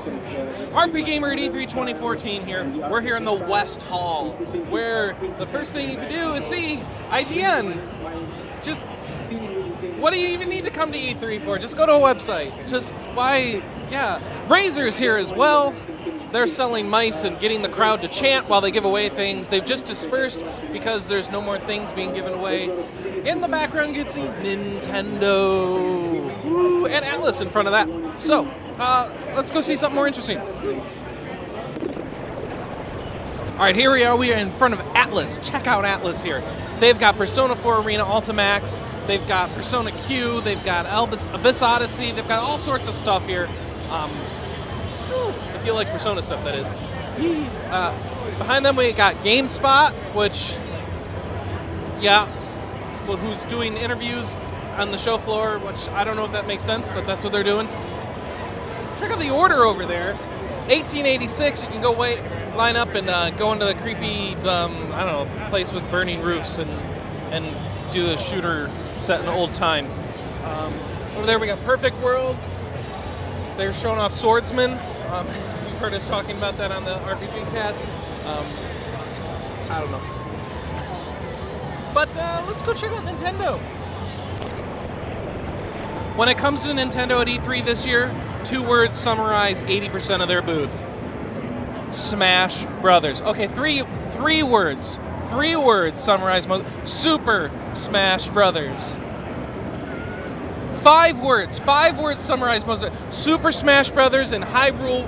RPGamer at E3 2014 here. We're here in the West Hall, where the first thing you can do is see IGN. Just, what do you even need to come to E3 for? Just go to a website. Just, why, yeah. Razer's here as well. They're selling mice and getting the crowd to chant while they give away things. They've just dispersed because there's no more things being given away. In the background, you can see Nintendo. Woo, and Atlas in front of that. So, let's go see something more interesting. All right, here we are. We are in front of Atlas. Check out Atlas here. They've got Persona 4 Arena Ultimax. They've got Persona Q. They've got Abyss Odyssey. They've got all sorts of stuff here. If you like Persona stuff, that is. Behind them, we got GameSpot, which, yeah, well, who's doing interviews on the show floor, which I don't know if that makes sense, but that's what they're doing. Check out the order over there. 1886, you can go wait, line up and go into the creepy, I don't know, place with burning roofs and do the shooter set in old times. Over there we got Perfect World. They're showing off Swordsman. You've heard us talking about that on the RPG cast. I don't know. But let's go check out Nintendo. When it comes to Nintendo at E3 this year, 2 words summarize 80% of their booth. Smash Brothers. Okay, three words. 3 words summarize most. Super Smash Brothers. 5 words. 5 words summarize most of it. Super Smash Brothers and Hyrule.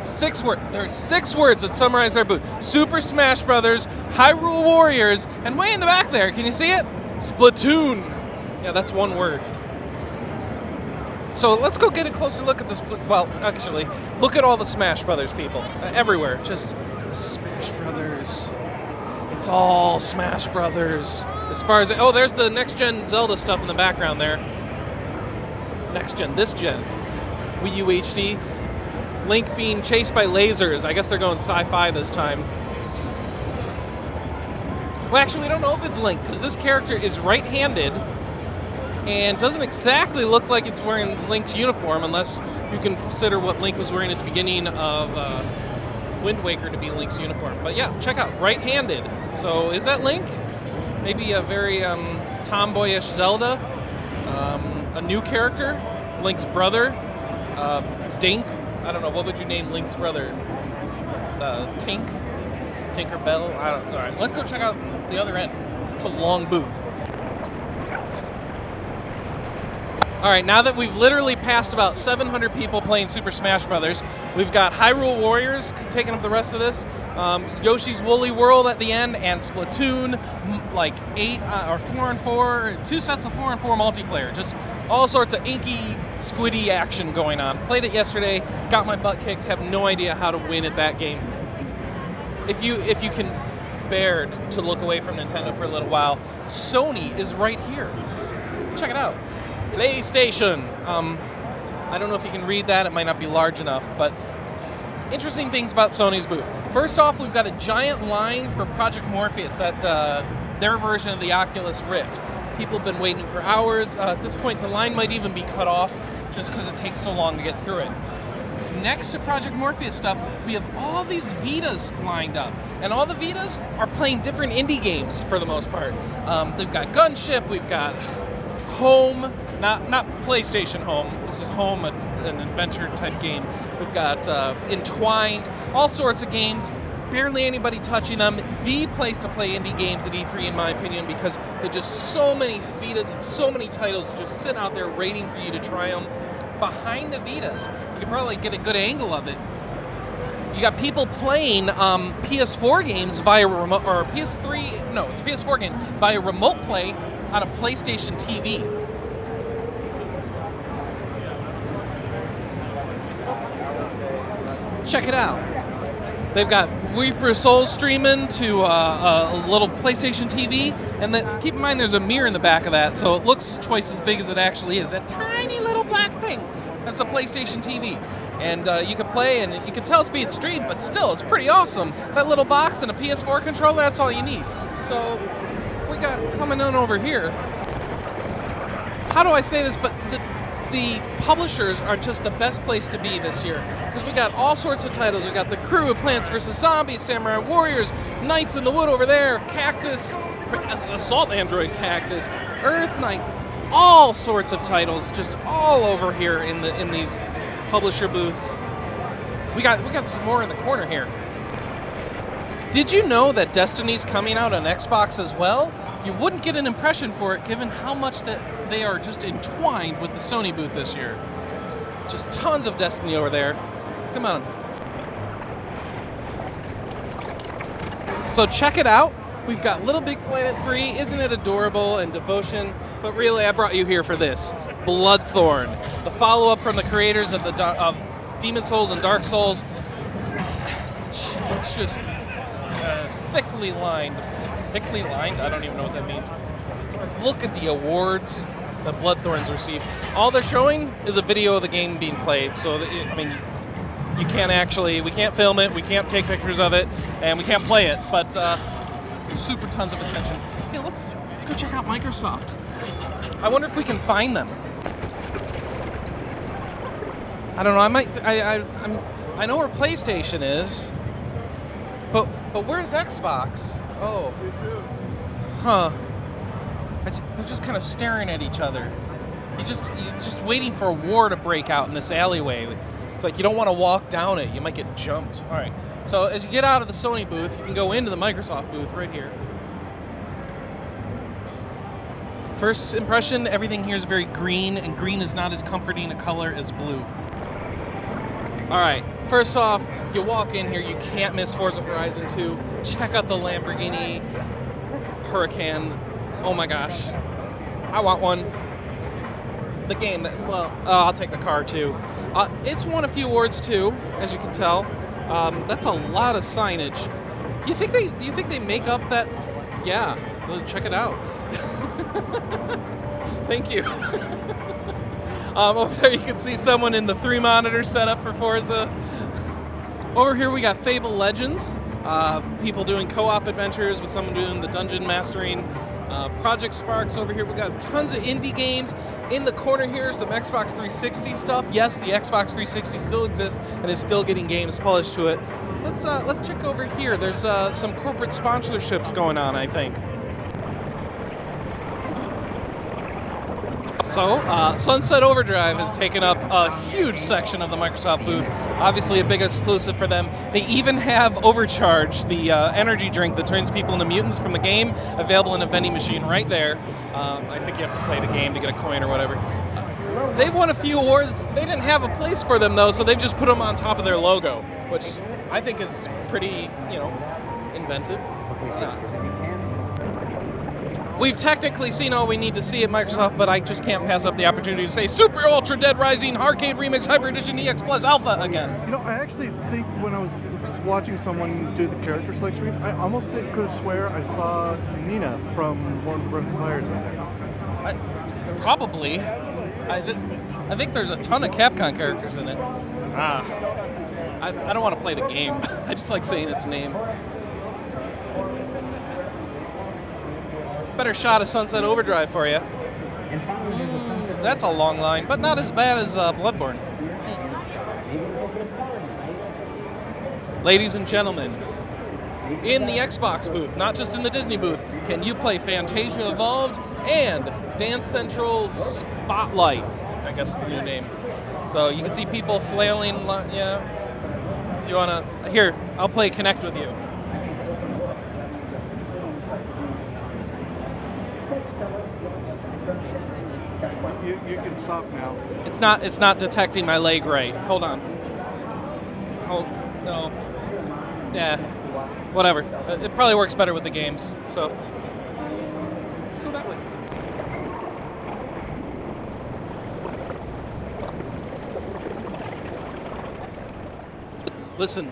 6 words. There are 6 words that summarize their booth. Super Smash Brothers, Hyrule Warriors, and way in the back there, can you see it? Splatoon. Yeah, that's 1 word. So let's go get a closer look at this. Well, actually, look at all the Smash Brothers people. Everywhere. Just Smash Brothers. It's all Smash Brothers. As far as... Oh, there's the next-gen Zelda stuff in the background there. Next-gen. This gen. Wii U HD. Link being chased by lasers. I guess they're going sci-fi this time. Well, actually, we don't know if it's Link, because this character is right-handed and doesn't exactly look like it's wearing Link's uniform, unless you consider what Link was wearing at the beginning of Wind Waker to be Link's uniform. But yeah, check out, right-handed. So is that Link? Maybe a very tomboyish Zelda. A new character, Link's brother, Dink. I don't know, what would you name Link's brother? Tink? Tinkerbell? I don't know. All right, let's go check out the other end. It's a long booth. All right, now that we've literally passed about 700 people playing Super Smash Brothers, we've got Hyrule Warriors taking up the rest of this, Yoshi's Woolly World at the end, and Splatoon, like 8 or 4 and 4, 2 sets of 4 and 4 multiplayer. Just all sorts of inky, squiddy action going on. Played it yesterday, got my butt kicked, have no idea how to win at that game. If you can bear to look away from Nintendo for a little while, Sony is right here. Check it out. PlayStation. I don't know if you can read that. It might not be large enough, but interesting things about Sony's booth. First off, we've got a giant line for Project Morpheus, that their version of the Oculus Rift. People have been waiting for hours. At this point, the line might even be cut off just because it takes so long to get through it. Next to Project Morpheus stuff, we have all these Vitas lined up. And all the Vitas are playing different indie games for the most part. They've got Gunship, we've got Home, not PlayStation Home. This is Home, an adventure type game. We've got Entwined, all sorts of games. Barely anybody touching them. The place to play indie games at E3, in my opinion, because there are just so many Vitas and so many titles just sitting out there waiting for you to try them. Behind the Vitas, you can probably get a good angle of it. You got people playing PS4 games via remote, or PS3, no, it's PS4 games via remote play on a PlayStation TV. Check it out. They've got Weeper Souls streaming to a little PlayStation TV, and keep in mind there's a mirror in the back of that, so it looks twice as big as it actually is. That tiny little black thing, that's a PlayStation TV. And you can play, and you can tell it's being streamed, but still, it's pretty awesome. That little box and a PS4 controller, that's all you need. So, we got coming on over here. How do I say this? But the publishers are just the best place to be this year because we got all sorts of titles. We got The Crew, Plants vs. Zombies, Samurai Warriors, Knights in the Wood over there, Cactus, Assault Android Cactus, Earth Knight, all sorts of titles just all over here in these publisher booths. We got some more in the corner here. Did you know that Destiny's coming out on Xbox as well? You wouldn't get an impression for it given how much that they are just entwined with the Sony booth this year. Just tons of Destiny over there. Come on. So check it out. We've got Little Big Planet 3. Isn't it adorable? And Devotion. But really, I brought you here for this. Bloodthorn. The follow-up from the creators of Demon Souls and Dark Souls. It's just thickly lined. Thickly lined? I don't even know what that means. Look at the awards that Bloodthorn's received. All they're showing is a video of the game being played. So, I mean, we can't film it, we can't take pictures of it, and we can't play it. But super tons of attention. Hey, let's go check out Microsoft. I wonder if we can find them. I don't know. I know where PlayStation is. But where's Xbox? Oh. Huh. They're just kind of staring at each other. You're just waiting for a war to break out in this alleyway. It's like you don't want to walk down it. You might get jumped. All right. So as you get out of the Sony booth, you can go into the Microsoft booth right here. First impression, everything here is very green, and green is not as comforting a color as blue. All right, first off, you walk in here, you can't miss Forza Horizon 2. Check out the Lamborghini Huracan. Oh my gosh, I want one. The game, I'll take the car too. It's won a few awards too, as you can tell. That's a lot of signage. Do you think they make up that? Yeah, check it out. Thank you. Over there you can see someone in the 3-monitor setup for Forza. Over here we got Fable Legends. People doing co-op adventures with someone doing the dungeon mastering. Project Sparks over here. We got tons of indie games. In the corner here, some Xbox 360 stuff. Yes, the Xbox 360 still exists and is still getting games polished to it. Let's check over here. There's some corporate sponsorships going on, I think. So, Sunset Overdrive has taken up a huge section of the Microsoft booth. Obviously a big exclusive for them. They even have Overcharge, the energy drink that turns people into mutants from the game, available in a vending machine right there. I think you have to play the game to get a coin or whatever. They've won a few awards. They didn't have a place for them, though, so they've just put them on top of their logo, which I think is pretty, inventive. Why not? We've technically seen all we need to see at Microsoft, but I just can't pass up the opportunity to say Super Ultra Dead Rising Arcade Remix Hyper Edition EX Plus Alpha again. I actually think when I was just watching someone do the character select screen, I almost could swear I saw Nina from one of the Breath of Fires in there. Probably. I think there's a ton of Capcom characters in it. I don't want to play the game. I just like saying its name. Better shot of Sunset Overdrive for you. That's a long line, but not as bad as Bloodborne. Ladies and gentlemen, in the Xbox booth, not just in the Disney booth, can you play Fantasia Evolved and Dance Central Spotlight? I guess is the new name. So you can see people flailing. Yeah. If you wanna, here, I'll play Connect with you. You can stop now. It's not detecting my leg right. Hold on. No. Yeah. Whatever. It probably works better with the games. So let's go that way. Listen.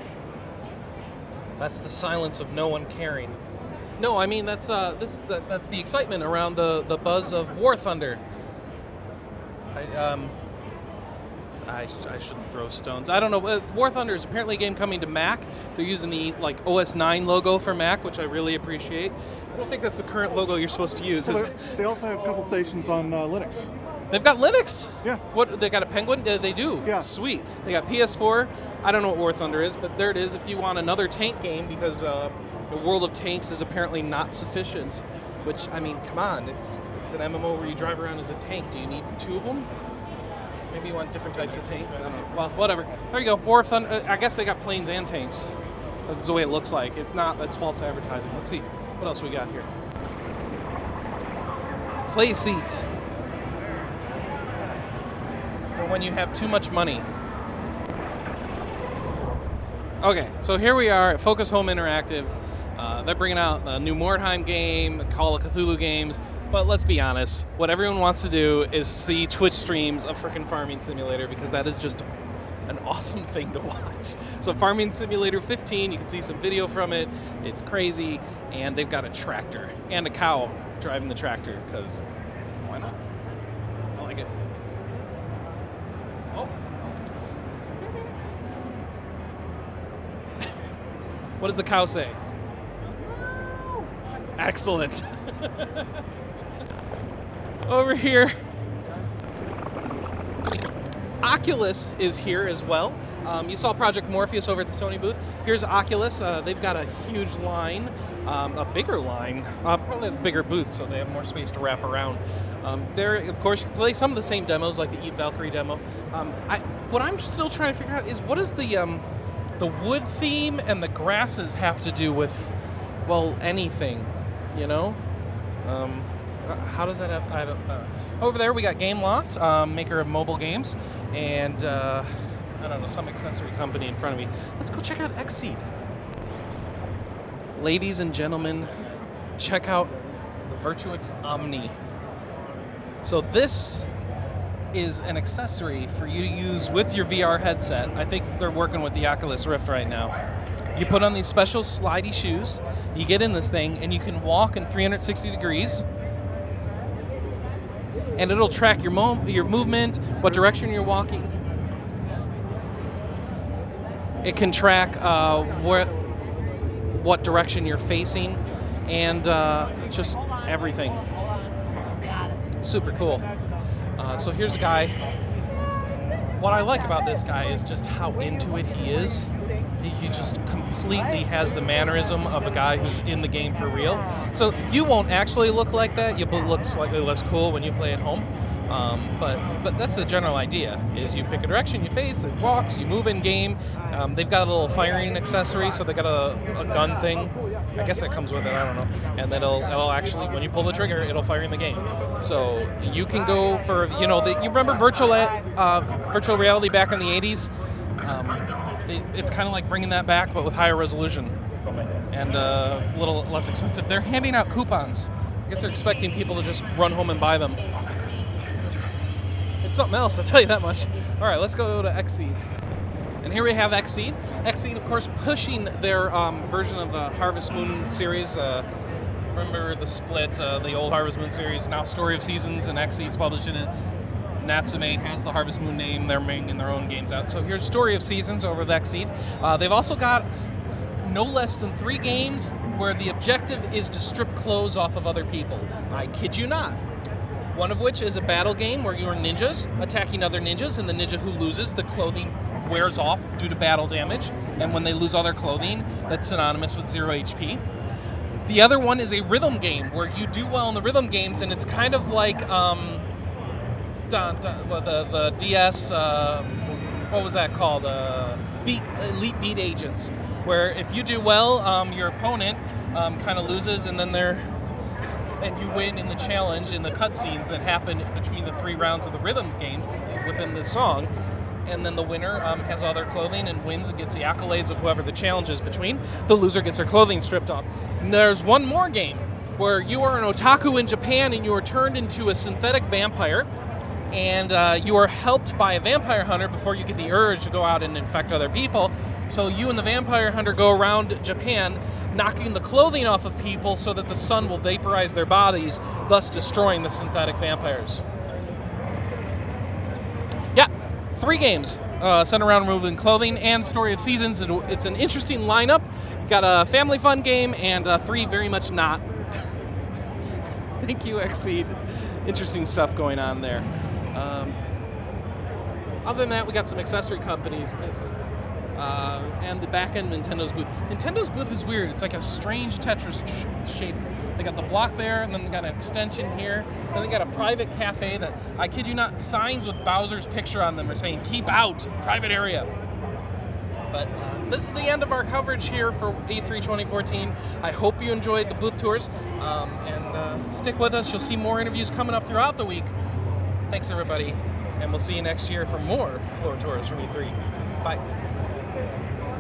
That's the silence of no one caring. No, I mean that's that's the excitement around the buzz of War Thunder. I shouldn't throw stones. I don't know. War Thunder is apparently a game coming to Mac. They're using the OS 9 logo for Mac, which I really appreciate. I don't think that's the current logo you're supposed to use. Well, they also have a couple stations on Linux. They've got Linux. Yeah. What, they got a Penguin? They do. Yeah. Sweet. They got PS4. I don't know what War Thunder is, but there it is. If you want another tank game, because the World of Tanks is apparently not sufficient. Which, I mean, come on, it's an MMO where you drive around as a tank. Do you need 2 of them? Maybe you want different types of tanks. I don't know. Well, whatever. There you go. War Thunder. I guess they got planes and tanks. That's the way it looks like. If not, it's false advertising. Let's see what else we got here. Play seat. For when you have too much money. Okay, so here we are at Focus Home Interactive. They're bringing out the new Mordheim game, Call of Cthulhu games, but let's be honest, what everyone wants to do is see Twitch streams of frickin' Farming Simulator, because that is just an awesome thing to watch. So Farming Simulator 15, you can see some video from it. It's crazy, and they've got a tractor and a cow driving the tractor, because why not? I like it. Oh. What does the cow say? Excellent. Over here, Oculus is here as well. You saw Project Morpheus over at the Sony booth. Here's Oculus. They've got a huge line, a bigger line, probably a bigger booth, so they have more space to wrap around. There, of course, you can play some of the same demos, like the Eve Valkyrie demo. What I'm still trying to figure out is, what does the wood theme and the grasses have to do with, well, anything, you know? How does that have, I don't know. Over there we got Gameloft, maker of mobile games, and I don't know, some accessory company in front of me. Let's go check out Xseed. Ladies and gentlemen, check out the Virtuix Omni. So this is an accessory for you to use with your VR headset. I think they're working with the Oculus Rift right now. You put on these special slidey shoes, you get in this thing, and you can walk in 360 degrees, and it'll track your movement, what direction you're walking. It can track what direction you're facing, and just everything. Super cool. So here's a guy. What I like about this guy is just how into it he is. He just completely has the mannerism of a guy who's in the game for real. So you won't actually look like that. You'll look slightly less cool when you play at home. But that's the general idea, is you pick a direction, you face, it walks, you move in game. They've got a little firing accessory, so they got a gun thing. I guess that comes with it, I don't know. And then it'll actually, when you pull the trigger, it'll fire in the game. So you can go for, you know, you remember virtual reality back in the 80s? It's kind of like bringing that back, but with higher resolution and a little less expensive. They're handing out coupons. I guess they're expecting people to just run home and buy them. It's something else, I'll tell you that much. All right, let's go to Xseed. And here we have Xseed. Xseed, of course, pushing their version of the Harvest Moon series. Remember the split, the old Harvest Moon series, now Story of Seasons, and Xseed's publishing it. Natsume has the Harvest Moon name. They're making their own games out. So here's Story of Seasons over with Xseed. They've also got no less than 3 games where the objective is to strip clothes off of other people. I kid you not. One of which is a battle game where you're ninjas attacking other ninjas, and the ninja who loses, the clothing wears off due to battle damage. And when they lose all their clothing, that's synonymous with 0 HP. The other one is a rhythm game where you do well in the rhythm games, and it's kind of like the DS, what was that called? Elite Beat Agents, where if you do well, your opponent kind of loses, and then and you win in the challenge in the cutscenes that happen between the 3 rounds of the rhythm game within the song. And then the winner has all their clothing and wins and gets the accolades of whoever the challenge is between. The loser gets their clothing stripped off. And there's one more game where you are an otaku in Japan and you are turned into a synthetic vampire, and you are helped by a vampire hunter before you get the urge to go out and infect other people. So you and the vampire hunter go around Japan knocking the clothing off of people so that the sun will vaporize their bodies, thus destroying the synthetic vampires. Yeah, 3 games centered around removing clothing and Story of Seasons. It's an interesting lineup. Got a family fun game and 3 very much not. Thank you, Xseed. Interesting stuff going on there. Other than that, we got some accessory companies. And the back end Nintendo's booth. Nintendo's booth is weird. It's like a strange Tetris shape. They got the block there, and then they got an extension here. Then they got a private cafe that, I kid you not, signs with Bowser's picture on them are saying, "Keep out, private area." But this is the end of our coverage here for E3 2014. I hope you enjoyed the booth tours, and stick with us. You'll see more interviews coming up throughout the week. Thanks, everybody, and we'll see you next year for more floor tours from E3. Bye.